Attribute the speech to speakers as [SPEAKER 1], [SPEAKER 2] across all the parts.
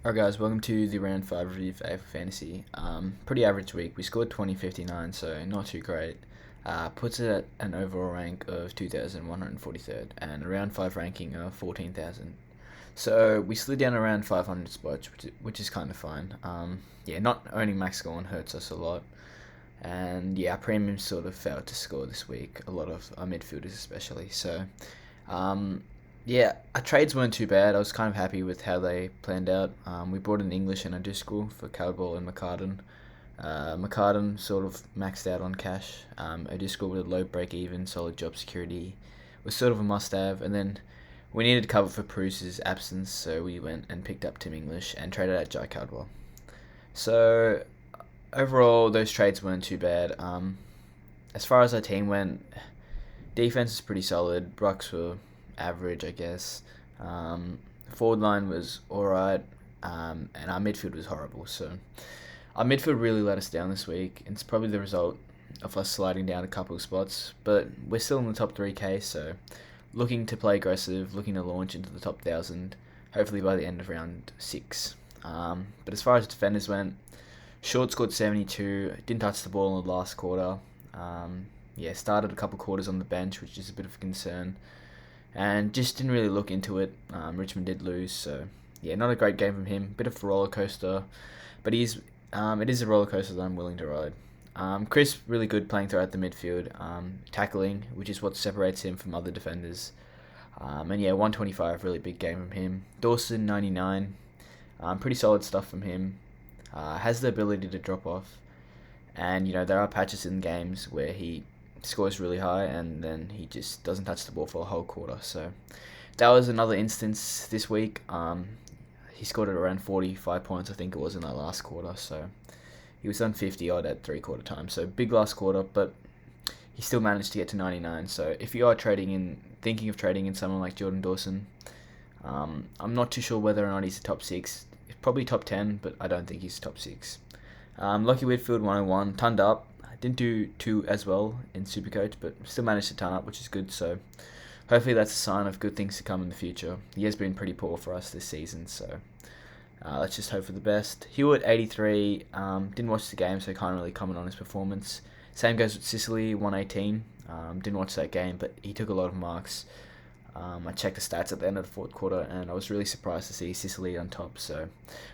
[SPEAKER 1] Alright guys, welcome to the round 5 review for AFL Fantasy. Pretty average week. We scored 20.59, so not too great. Puts it at an overall rank of 2,143rd and a round 5 ranking of 14,000. So we slid down around 500 spots, which is kind of fine. Yeah, not owning Max Gorn hurts us a lot. And yeah, our premiums sort of failed to score this week, a lot of our midfielders especially. So um, yeah, our trades weren't too bad. I was kind of happy with how they planned out. We brought in English and O'Driscoll for Caldwell and McCartan. McCartan sort of maxed out on cash. O'Driscoll with a low break even, solid job security was sort of a must have. And then we needed to cover for Bruce's absence, so we went and picked up Tim English and traded out Jai Caldwell. So overall, those trades weren't too bad. As far as our team went, defense is pretty solid. Brucks were average, I guess. Forward line was alright, and our midfield was horrible. So our midfield really let us down this week. It's probably the result of us sliding down a couple of spots, but we're still in the top 3K, so looking to play aggressive, looking to launch into the top 1,000, hopefully by the end of round 6. But as far as defenders went, Short scored 72, didn't touch the ball in the last quarter. Yeah, started a couple quarters on the bench, which is a bit of a concern. And just didn't really look into it. Richmond did lose, so yeah, not a great game from him. Bit of a roller coaster, but it is a roller coaster that I'm willing to ride. Chris really good playing throughout the midfield, tackling, which is what separates him from other defenders. And yeah, 125, really big game from him. Dawson 99, pretty solid stuff from him. Has the ability to drop off, and there are patches in games where he scores really high and then he just doesn't touch the ball for a whole quarter. So that was another instance this week. He scored at around 45 points, I think it was, in that last quarter. So he was on 50 odd at 3/4 time. So big last quarter, but he still managed to get to 99. So if you are thinking of trading in someone like Jordan Dawson, I'm not too sure whether or not he's a top 6. He's probably top 10, but I don't think he's top 6. Lucky Whitfield 101, turned up. Didn't do too as well in Supercoach, but still managed to turn up, which is good. So hopefully that's a sign of good things to come in the future. He has been pretty poor for us this season, so let's just hope for the best. Hewitt 83, didn't watch the game, so can't really comment on his performance. Same goes with Sicily 118. Didn't watch that game, but he took a lot of marks. I checked the stats at the end of the fourth quarter, and I was really surprised to see Sicily on top. So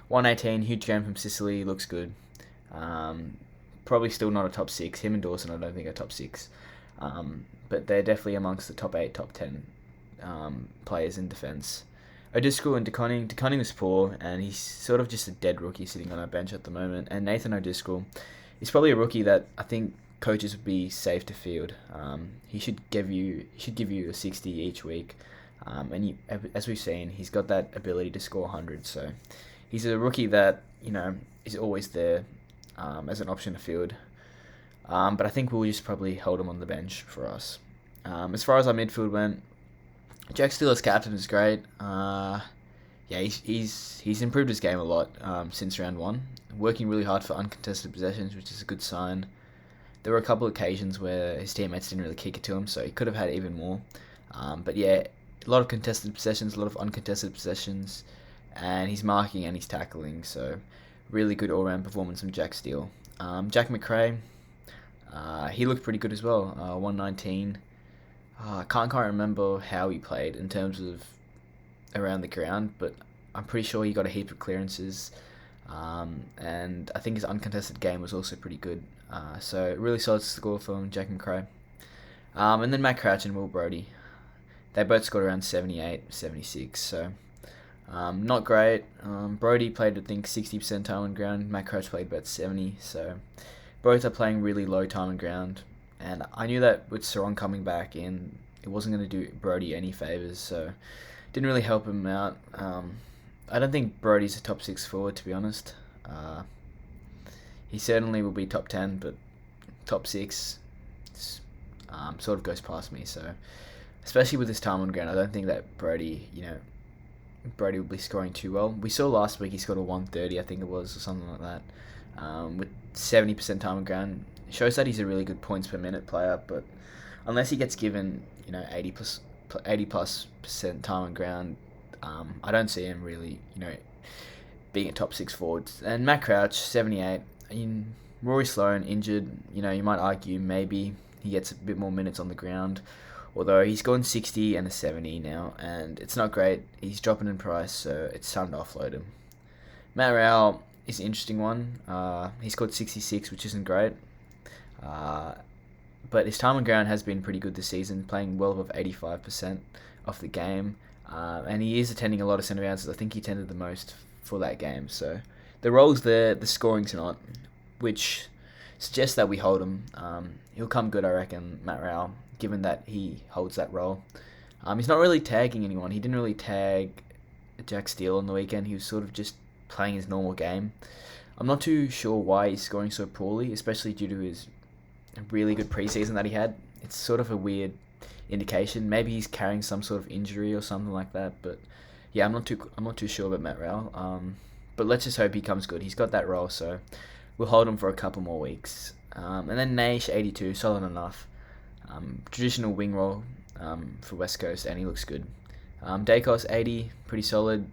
[SPEAKER 1] 118, huge game from Sicily, looks good. Probably still not a top 6. Him and Dawson, I don't think are top 6. But they're definitely amongst the top 8, top 10 players in defence. O'Driscoll and DeConning. DeConning was poor, and he's sort of just a dead rookie sitting on our bench at the moment. And Nathan O'Driscoll is probably a rookie that I think coaches would be safe to field. He should give you a 60 each week. And as we've seen, he's got that ability to score 100. So he's a rookie that is always there as an option to field. But I think we'll just probably hold him on the bench for us. As far as our midfield went, Jack Steele's captain is great. Yeah, he's improved his game a lot since round 1. Working really hard for uncontested possessions, which is a good sign. There were a couple of occasions where his teammates didn't really kick it to him, so he could have had even more. But yeah, a lot of contested possessions, a lot of uncontested possessions, and he's marking and he's tackling, so really good all-round performance from Jack Steele. Jack McRae, he looked pretty good as well. 119. I can't quite remember how he played in terms of around the ground, but I'm pretty sure he got a heap of clearances. And I think his uncontested game was also pretty good. So really solid score from Jack McRae. And then Matt Crouch and Will Brodie. They both scored around 78, 76. So not great. Brodie played, I think, 60% time on ground. Matt Crouch played about 70. So both are playing really low time on ground. And I knew that with Sarong coming back in, it wasn't going to do Brodie any favours. So didn't really help him out. I don't think Brodie's a top 6 forward, to be honest. He certainly will be top 10, but top 6 sort of goes past me. So, especially with his time on ground, I don't think that Brodie will be scoring too well. We saw last week he scored a 130, I think it was, or something like that. With 70% time on ground, it shows that he's a really good points per minute player. But unless he gets given 80 plus percent time on ground, I don't see him really being a top 6 forward. And Matt Crouch, 78. Rory Sloane injured. You might argue maybe he gets a bit more minutes on the ground. Although he's gone 60 and a 70 now, and it's not great. He's dropping in price, so it's time to offload him. Matt Rowell is an interesting one. He scored 66, which isn't great. But his time on ground has been pretty good this season, playing well above 85% of the game. And he is attending a lot of centre bounces. I think he attended the most for that game. So the role's there, the scoring's not, which suggests that we hold him. He'll come good, I reckon, Matt Rowell, given that he holds that role. He's not really tagging anyone. He didn't really tag Jack Steele on the weekend. He was sort of just playing his normal game. I'm not too sure why he's scoring so poorly, especially due to his really good preseason that he had. It's sort of a weird indication. Maybe he's carrying some sort of injury or something like that. But yeah, I'm not too sure about Matt Rowell. But let's just hope he comes good. He's got that role, so we'll hold him for a couple more weeks. And then Naish, 82, solid enough. Traditional wing role for West Coast, and he looks good. Dacos, 80, pretty solid.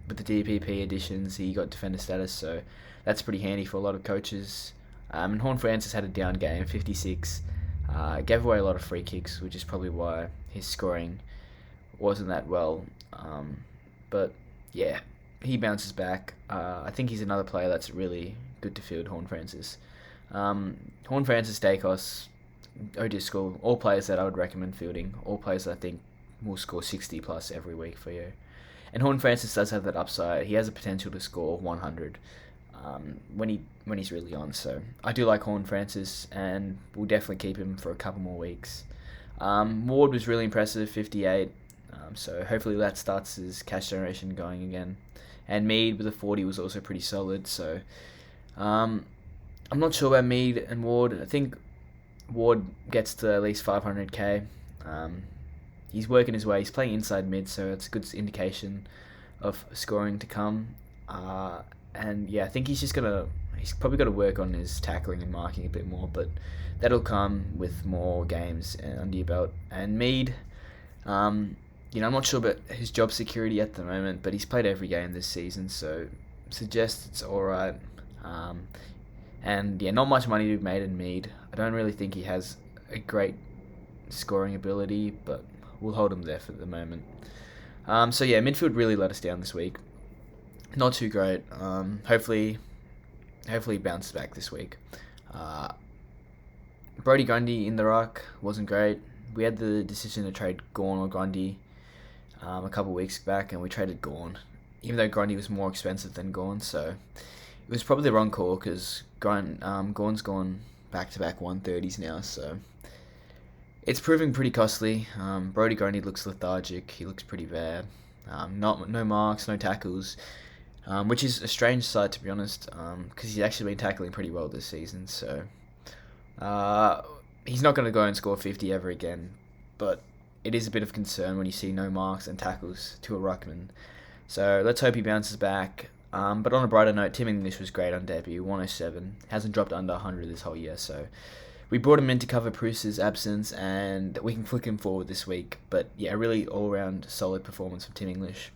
[SPEAKER 1] With the DPP additions, he got defender status, so that's pretty handy for a lot of coaches. And Horn Francis had a down game, 56. Gave away a lot of free kicks, which is probably why his scoring wasn't that well. But yeah, he bounces back. I think he's another player that's really good to field, Horn Francis. Horn Francis, Dacos, O'Driscoll, all players that I would recommend fielding, all players that I think will score 60 plus every week for you. And Horn Francis does have that upside. He has the potential to score 100 when he's really on. So I do like Horn Francis, and we'll definitely keep him for a couple more weeks. Ward was really impressive, 58. So hopefully that starts his cash generation going again. And Mead with a 40 was also pretty solid. So I'm not sure about Mead and Ward. I think Ward gets to at least 500k. He's working his way. He's playing inside mid, so it's a good indication of scoring to come. And yeah, I think he's probably got to work on his tackling and marking a bit more, but that'll come with more games under your belt. And Mead, I'm not sure about his job security at the moment, but he's played every game this season, so suggests it's alright. And yeah, not much money to be made in Mead. I don't really think he has a great scoring ability, but we'll hold him there for the moment. So yeah, midfield really let us down this week. Not too great. Hopefully he bounces back this week. Brodie Grundy in the ruck wasn't great. We had the decision to trade Gawn or Grundy a couple of weeks back, and we traded Gawn, even though Grundy was more expensive than Gawn. So it was probably the wrong call, because Gawn's gone back-to-back 130s now, so it's proving pretty costly. Brodie Grundy looks lethargic. He looks pretty bad. No marks, no tackles, which is a strange sight, to be honest, because he's actually been tackling pretty well this season. So he's not going to go and score 50 ever again, but it is a bit of concern when you see no marks and tackles to a ruckman. So let's hope he bounces back. But on a brighter note, Tim English was great on debut, 107. Hasn't dropped under 100 this whole year, so we brought him in to cover Bruce's absence, and we can flick him forward this week. But yeah, a really all-round solid performance from Tim English.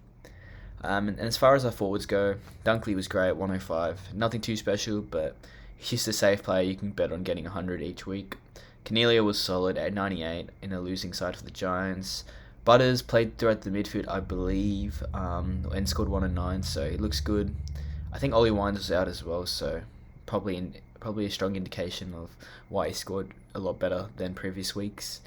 [SPEAKER 1] And as far as our forwards go, Dunkley was great, 105. Nothing too special, but he's just a safe player. You can bet on getting 100 each week. Cornelia was solid at 98 in a losing side for the Giants. Butters played throughout the midfield, I believe, and scored 109, so he looks good. I think Ollie Wines was out as well, so probably a strong indication of why he scored a lot better than previous weeks.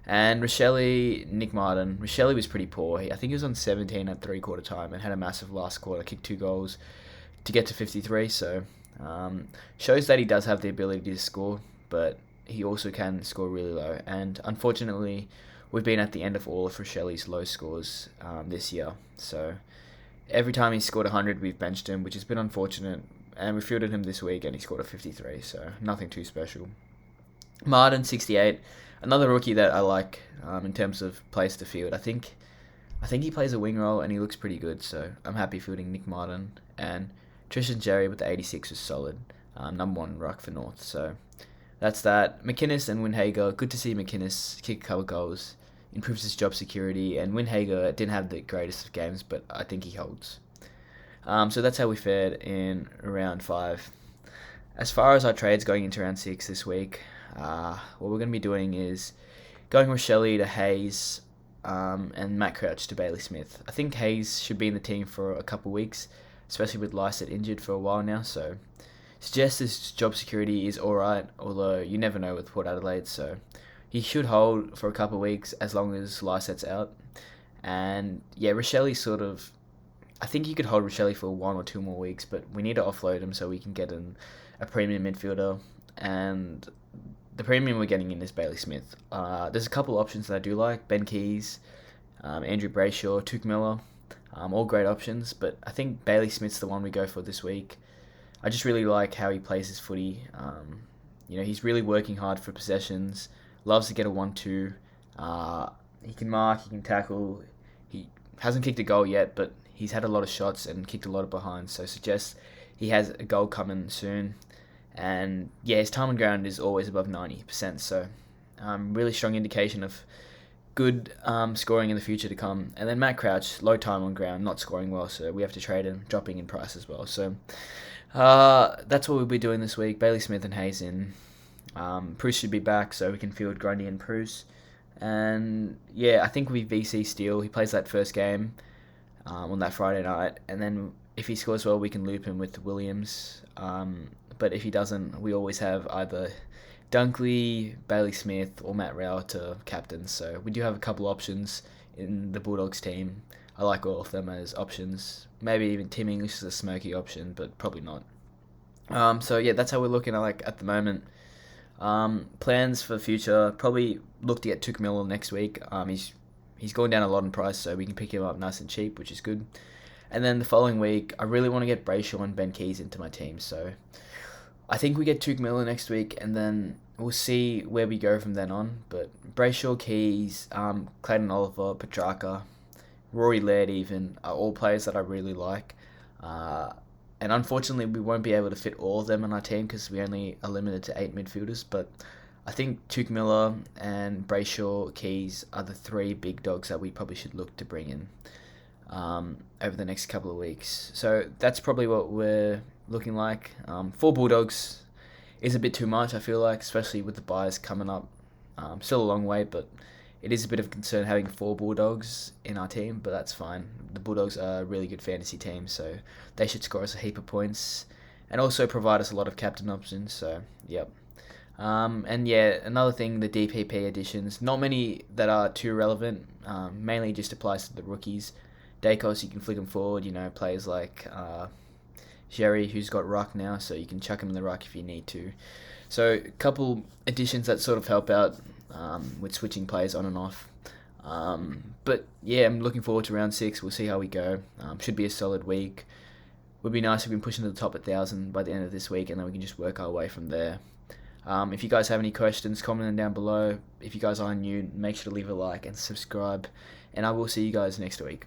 [SPEAKER 1] And Rochelle, Nick Martin. Rochelle was pretty poor. I think he was on 17 at three-quarter time and had a massive last quarter, kicked 2 goals to get to 53, so shows that he does have the ability to score, but he also can score really low. And unfortunately, we've been at the end of all of Rochelle's low scores this year. So every time he's scored 100, we've benched him, which has been unfortunate. And we fielded him this week, and he scored a 53, so nothing too special. Martin, 68, another rookie that I like in terms of place to field. I think he plays a wing role, and he looks pretty good, so I'm happy fielding Nick Martin. And Tristan Jerry with the 86 was solid, number 1 ruck for North. So that's that. McInnes and Windhager, good to see McInnes kick a couple goals. Improves his job security, and Windhager didn't have the greatest of games, but I think he holds. So that's how we fared in round 5. As far as our trades going into round 6 this week, what we're going to be doing is going Rochelle to Hayes, and Matt Crouch to Bailey Smith. I think Hayes should be in the team for a couple of weeks, especially with Lysett injured for a while now, so suggest his job security is alright, although you never know with Port Adelaide, so he should hold for a couple of weeks as long as Lysett's out. And yeah, Rochelle sort of, I think you could hold Rochelle for 1 or 2 more weeks, but we need to offload him so we can get a premium midfielder, and the premium we're getting in is Bailey Smith. There's a couple options that I do like: Ben Keys, Andrew Brayshaw, Touk Miller, all great options, but I think Bailey Smith's the one we go for this week. I just really like how he plays his footy. He's really working hard for possessions, loves to get a 1-2. He can mark, he can tackle. He hasn't kicked a goal yet, but he's had a lot of shots and kicked a lot of behinds, so suggest he has a goal coming soon. And yeah, his time on ground is always above 90%, so really strong indication of good scoring in the future to come. And then Matt Crouch, low time on ground, not scoring well, so we have to trade him, dropping in price as well. So that's what we'll be doing this week. Bailey Smith and Hayes in. Bruce should be back, so we can field Grundy and Bruce. And yeah, I think we VC Steele. He plays that first game on that Friday night, and then if he scores well, we can loop him with Williams. But if he doesn't, we always have either Dunkley, Bailey Smith, or Matt Rowell to captain. So we do have a couple options in the Bulldogs team. I like all of them as options. Maybe even Tim English is a smoky option, but probably not. So yeah, that's how we're looking at the moment. Plans for the future, probably look to get Touk Miller next week. He's going down a lot in price, so we can pick him up nice and cheap, which is good. And then the following week, I really want to get Brayshaw and Ben Keys into my team, so I think we get Touk Miller next week, and then we'll see where we go from then on. But Brayshaw, Keys, Clayton Oliver, Petrarca, Rory Laird even, are all players that I really like. And unfortunately, we won't be able to fit all of them on our team because we only are limited to 8 midfielders. But I think Touk Miller and Brayshaw, Keys are the 3 big dogs that we probably should look to bring in over the next couple of weeks. So that's probably what we're looking like. 4 Bulldogs is a bit too much, I feel like, especially with the buys coming up. Still a long way, but it is a bit of a concern having 4 Bulldogs in our team, but that's fine. The Bulldogs are a really good fantasy team, so they should score us a heap of points and also provide us a lot of captain options, so yep. And yeah, another thing, the DPP additions, not many that are too relevant, mainly just applies to the rookies. Dacos, you can flick them forward, players like Jerry, who's got ruck now, so you can chuck him in the ruck if you need to. So a couple additions that sort of help out with switching players on and off. But yeah, I'm looking forward to round 6. We'll see how we go. Should be a solid week. Would be nice if we can push into the top 1,000 by the end of this week, and then we can just work our way from there. If you guys have any questions, comment them down below. If you guys are new, make sure to leave a like and subscribe, and I will see you guys next week.